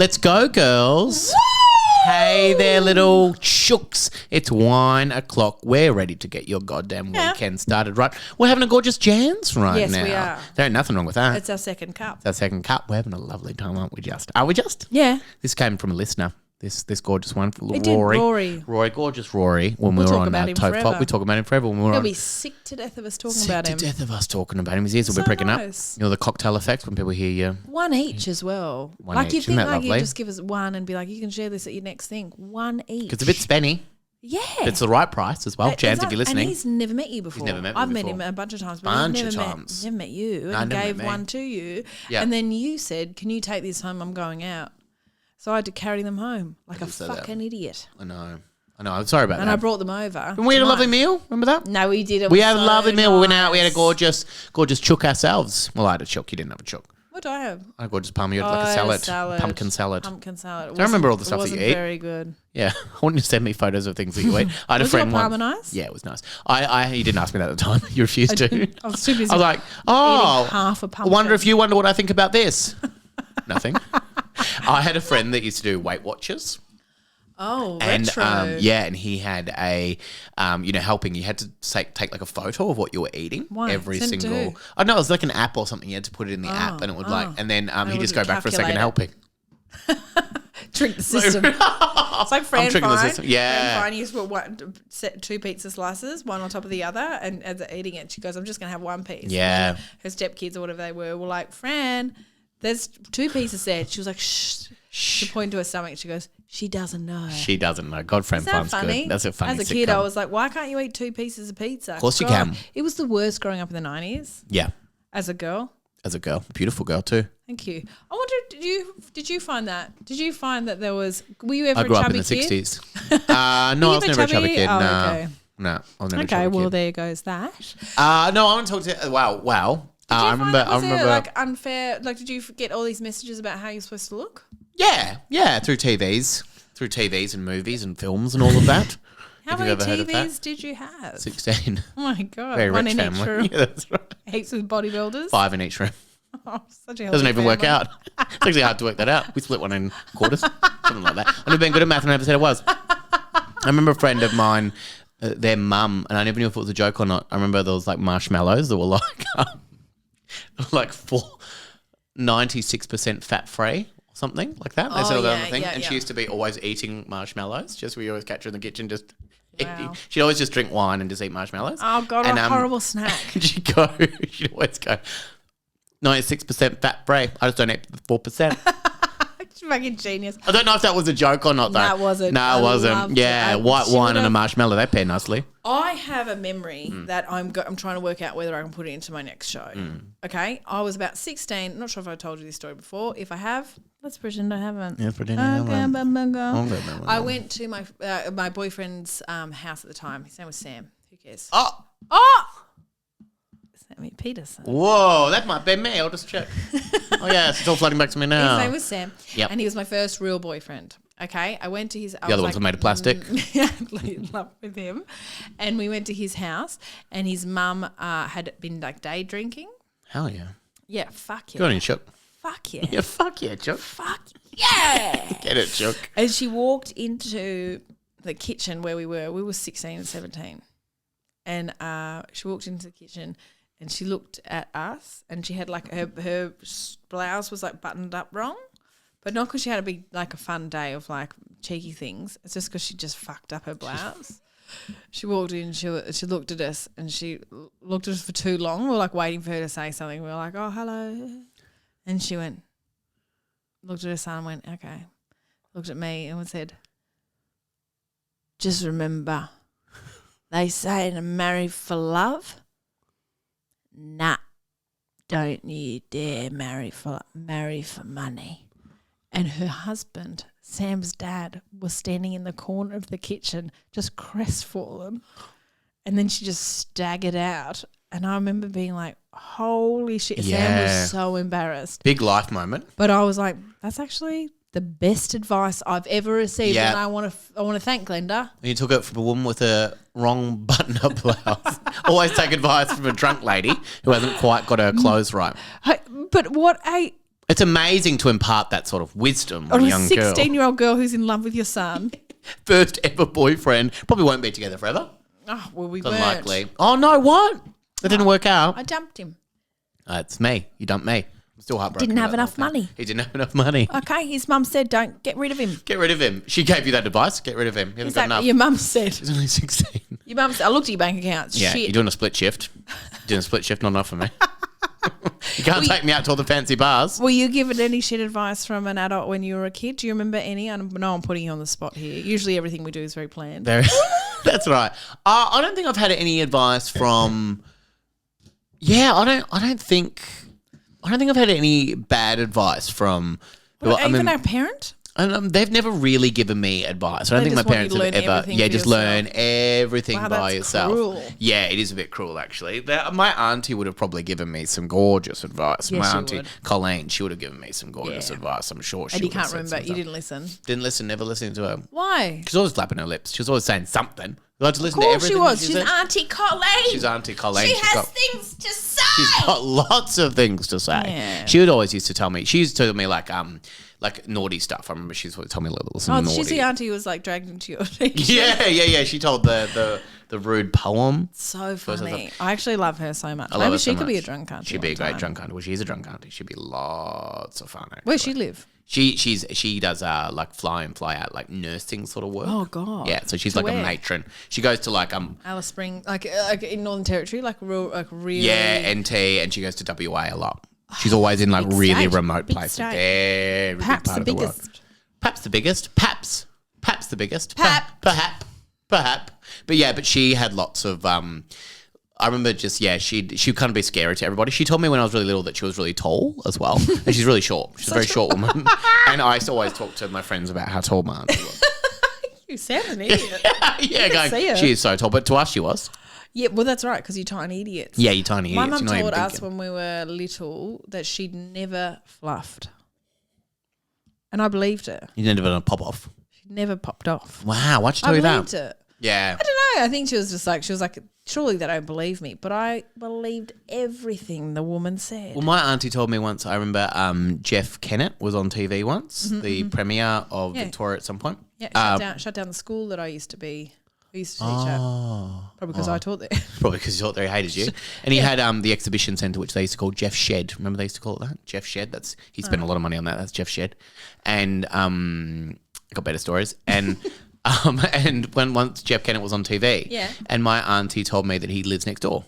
Let's go, girls. Hey there, little chooks. It's 1 o'clock. We're ready to get your goddamn weekend started, right? We're having a gorgeous Jans right now. Yes, we are. There ain't nothing wrong with that. It's our second cup. It's our second cup. We're having a lovely time, aren't we just? Are we just? Yeah. This came from a listener. This gorgeous one, Rory. Gorgeous Rory. When we were on Tofop, we talk about him forever. When we were He'll be sick to death of us talking about him. Sick to death of us talking about him. His ears will be pricking up. You know, the cocktail effect when people hear you. One each as well. One each. You Isn't think that lovely? you just give us one and be like, you can share this at your next thing. One each. Because it's a bit spenny. Yeah. It's the right price as well. Chance, if you're listening. And he's never met you before. He's never met me I've before. met him a bunch of times. But he's never met you. And gave one to you. Yep. And then you said, can you take this home? I'm going out. So I had to carry them home like a fucking idiot. I know. I'm sorry about that. And I brought them over. And we had a lovely meal. Remember that? No, we didn't. We had a lovely meal. We went out. We had a gorgeous chook ourselves. Well, I had a chook. You didn't have a chook. What did I have? I had a gorgeous palm. You had like a salad. Pumpkin salad. Pumpkin salad. I remember all the stuff that you eat. Very good. Yeah. I want you to send me photos of things that you eat. I had a friend Was your palm nice? Yeah, it was nice. You didn't ask me that at the time. You refused to. I was too busy. I was like, half a pumpkin. I wonder if you wonder what I think about this. Nothing. I had a friend that used to do Weight Watchers. Oh, and retro. and he had a helping. You had to take like a photo of what you were eating every single. Oh no, it was like an app or something. You had to put it in the app, and it would and then he'd just go back for a second helping. Trick the system. It's like Fran tricking Fine. the system. Yeah. Fran Fine used to put 2 pizza slices, one on top of the other, and as they're eating it, she goes, I'm just going to have one piece. Yeah. Her stepkids or whatever they were like, Fran, there's 2 pieces there. She was like, shh. She pointed to her stomach. She goes, she doesn't know. She doesn't know. God, Fran Fine's good. That's a funny As a kid, I was like, why can't you eat 2 pieces of pizza? Of course you can. It was the worst growing up in the 90s. Yeah. As a girl. Beautiful girl too. Thank you. I wonder, did you find that? Did you find that there was? Were you ever a chubby kid? I grew up in the 60s. No, I was never a chubby kid. Oh, no, okay. No, I was never a chubby kid. Okay, well there goes that. No, I want to talk to. Wow. I remember. Like unfair? Like, did you get all these messages about how you're supposed to look? Yeah, through TVs and movies and films and all of that. How many TVs did you have? 16. Oh my god! Very One rich in family. each room. Yeah, that's right. Heaps of bodybuilders. 5 in each room. Oh, such a healthy Doesn't even family. work out. It's actually hard to work that out. We split one in quarters, something like that. I've never been good at math, and I never said it was. I remember a friend of mine, their mum, and I never knew if it was a joke or not. I remember there was like marshmallows that were like 96% fat free. Something like that. They said all that thing. And she used to be always eating marshmallows. Just we always catch her in the kitchen just eating. She'd always just drink wine and just eat marshmallows. Oh God, what a horrible snack. She'd always go 96% fat free. I just don't eat 4%. Fucking genius. I don't know if that was a joke or not though. That wasn't. No, it wasn't. Yeah, white wine and a marshmallow, they pair nicely. I have a memory that I'm trying to work out whether I can put it into my next show. Okay, I was about 16. Not sure if I told you this story before. If I have, let's pretend I haven't. Yeah, pretend I haven't. I went to my boyfriend's house at the time. His name was Sam. Who cares? Oh! Sammy Petersen. Whoa, that might be me. I'll just check. Oh yeah, it's all flooding back to me now. His name was Sam. Yep. And he was my first real boyfriend. Okay, I went to his. The other ones were made of plastic. In love with him, and we went to his house, and his mum had been like day drinking. Hell yeah. Yeah, fuck yeah. Go on in, Chook. Fuck yeah. Yeah, fuck yeah, Chook. Fuck yeah. Get it, Chook. And she walked into the kitchen where we were. We were 16 and 17, and she walked into the kitchen. And she looked at us, and she had like her blouse was like buttoned up wrong, but not because she had a big like a fun day of like cheeky things. It's just because she just fucked up her blouse. She walked in, she looked at us, and she looked at us for too long. We were like waiting for her to say something. We were like, "Oh, hello," and she looked at her son, and went, "Okay," looked at me and said, "Just remember, they say to marry for love." Nah, don't you dare marry for money. And her husband, Sam's dad, was standing in the corner of the kitchen, just crestfallen. And then she just staggered out. And I remember being like, holy shit. Yeah. Sam was so embarrassed. Big life moment. But I was like, that's actually the best advice I've ever received. Yeah. And I want to thank Glenda. You took it from a woman with a wrong button-up blouse. Always take advice from a drunk lady who hasn't quite got her clothes right. But what a It's amazing to impart that sort of wisdom on Or a a young girl. 16-year-old girl who's in love with your son. First ever boyfriend. Probably won't be together forever. Oh, well, we It's weren't. unlikely. Oh, no, what? That didn't work out. I dumped him. It's me. You dumped me. I'm still heartbroken. Didn't have about the enough whole thing. money. He didn't have enough money. Okay, his mum said, don't get rid of him. Get rid of him. She gave you that advice. Get rid of him. He hasn't got enough. Your mum said. He's only 16. Your mum said, I looked at your bank accounts. Yeah, Shit. you're doing a split shift. Doing a split shift, not enough for me. You can't take me out to all the fancy bars. Were you given any shit advice from an adult when you were a kid? Do you remember any? I know I'm putting you on the spot here. Usually everything we do is very planned. That's right. I don't think I've had any advice from. Yeah, I don't think I've had any bad advice from. Even our parent? And they've never really given me advice. I don't They think my just want parents you to have learn ever. everything Yeah, for just yourself. learn everything Wow, by that's yourself. cruel. Yeah, it is a bit cruel actually. My auntie would have probably given me some gorgeous advice. Yes, my she auntie would. Colleen, she would have given me some gorgeous Yeah. advice. I'm sure she. And you would have can't said remember. some You stuff. didn't listen. Didn't listen. Never listening to her. Why? She's always flapping her lips. She was always saying something. You like to listen Of to course she everything. was. that She's said? Auntie Colleen. She's Auntie Colleen. She She's has got- things to say. She's got lots of things to say. Yeah. She would always used to tell me. She used to tell me like naughty stuff. I remember she used to tell me a little some Oh, naughty. she's the auntie who was like dragged into your Yeah. She told the rude poem. So First I funny. I actually love her so much. I love Maybe her so she could be a much. drunk auntie. She'd be a one great time. drunk auntie. Well, she's a drunk auntie. She'd be lots of fun. Actually. Where's she live? She does like fly in fly out like nursing sort of work. Oh God. Yeah, so she's To like where? a matron. She goes to like Alice Spring, like in Northern Territory, like really. yeah, NT, and she goes to WA a lot. She's always in like Big really state. remote Big places. state. Very big Perhaps part the of the world. biggest. Perhaps the biggest. Perhaps the biggest. Pap. Perhaps. But she had lots of I remember she'd kind of be scary to everybody. She told me when I was really little that she was really tall as well. And she's really short. She's a very short woman. And I used to always talk to my friends about how tall my auntie was. You sound an idiot. Yeah, see her. she is so tall. But to us she was. Yeah, well, that's right, because you're tiny idiots. Yeah, you tiny My idiots. mum You're not told even us thinking. when we were little that she'd never fluffed. And I believed her. You didn't even pop off. She'd never popped off. Wow, why'd she tell I you believed that? it. Yeah. I don't know. I think she was like, surely they don't believe me. But I believed everything the woman said. Well, my auntie told me once, I remember Jeff Kennett was on TV once, the premier of Yeah. Victoria at some point. Yeah, shut down the school that I used to teach at. Probably because I taught there. Probably because he thought they hated you. And he had the exhibition centre, which they used to call Jeff Shed. Remember they used to call it that? Jeff Shed. He spent a lot of money on that. That's Jeff Shed. And got better stories. And and when once Jeff Kennett was on TV, and my auntie told me that he lives next door.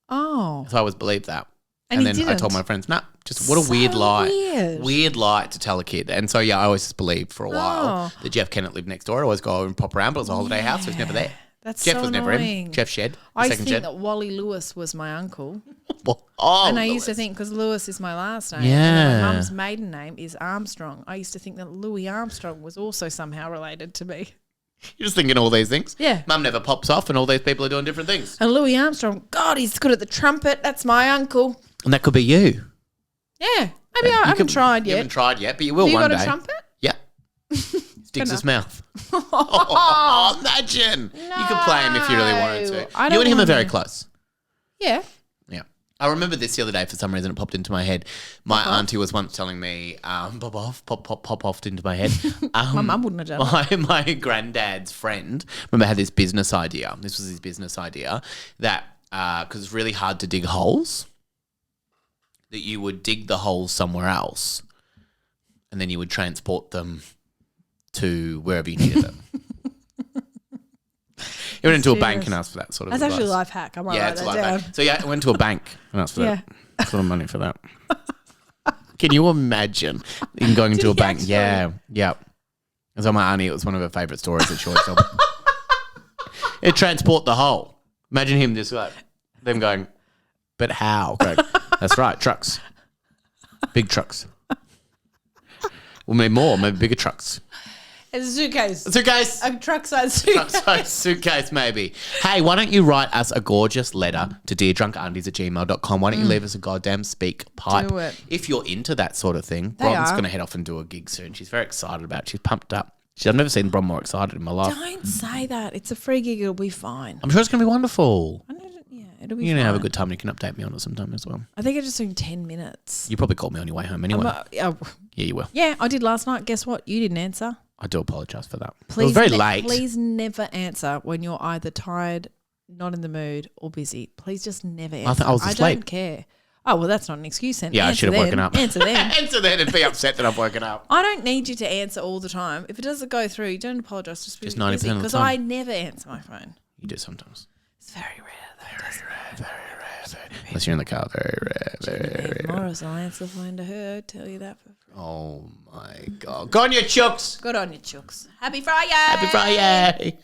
Oh. So I always believed that. And then he I told didn't? my friends, nah, just what a weird So lie. weird. Weird lie to tell a kid. And so, yeah, I always just believed for a while that Jeff Kennett lived next door. I always go over and pop around, but it was a holiday house, so he was never there. That's Jeff so was never annoying. in. Jeff Shed. I used to second think shed. that Wally Lewis was my uncle. And I used to think, because Lewis is my last name, Yeah. and my mum's maiden name is Armstrong. I used to think that Louis Armstrong was also somehow related to me. You're just thinking all these things. Yeah. Mum never pops off, and all these people are doing different things. And Louis Armstrong, God, he's good at the trumpet. That's my uncle. And that could be you. Yeah. Maybe I haven't tried You yet. haven't tried yet, but you will Have you one got day. a trumpet? Yeah. Sticks his mouth. Oh, imagine. You could play him if you really wanted to. I You don't and him are wanna. very close. Yeah. Yeah. I remember this the other day for some reason. It popped into my head. My auntie was once telling me, pop off into my head. My mum wouldn't have done it. My granddad's friend, remember, had this business idea. This was his business idea that, because it's really hard to dig holes, that you would dig the holes somewhere else and then you would transport them to wherever you needed them. He went into a bank and asked for that sort of That's advice. actually a life hack. I might Yeah, write it's a that life down. hack. So yeah, I went to a bank and asked for Yeah. that sort of money for that. Can you imagine him going into a he bank? actually? Yeah, yeah. And so my auntie, it was one of her favourite stories that she always told me. It'd transport the whole. Imagine him just like, them going, but how, Craig? That's right, trucks. Big trucks. We'll maybe more, maybe bigger trucks. It's a suitcase. Suitcase. A truck-sized suitcase. Truck-sized suitcase, maybe. Hey, why don't you write us a gorgeous letter to deardrunkaunties@gmail.com? Why don't you leave us a goddamn speak pipe? Do it. If you're into that sort of thing. They Bron's are. going to head off and do a gig soon. She's very excited about it. She's pumped up. I've never seen Bron more excited in my life. Don't say that. It's a free gig. It'll be fine. I'm sure it's going to be wonderful. Yeah, It'll be You're going to have a fine. good time and you can update me on it sometime as well. I think I just doing 10 minutes. You probably called me on your way home anyway. Yeah, you will. Yeah, I did last night. Guess what? You didn't answer. I do apologise for that. Please, it was very late. Please never answer when you're either tired, not in the mood, or busy. Please just never answer. I was asleep. I don't care. Oh, well, that's not an excuse then. Yeah, I should have woken up. Answer then. Answer then and be upset that I've woken up. I don't need you to answer all the time. If it doesn't go through, you don't apologise. Just 90% of the because time. I never answer my phone. You do sometimes. It's very rare. Very rare. Unless you're in the car. Very rare. Morris, I'll answer the phone to her. Tell you that for free. Oh, my God. Go on, you chooks. Good on you, Chooks. Happy Friday. Happy Friday.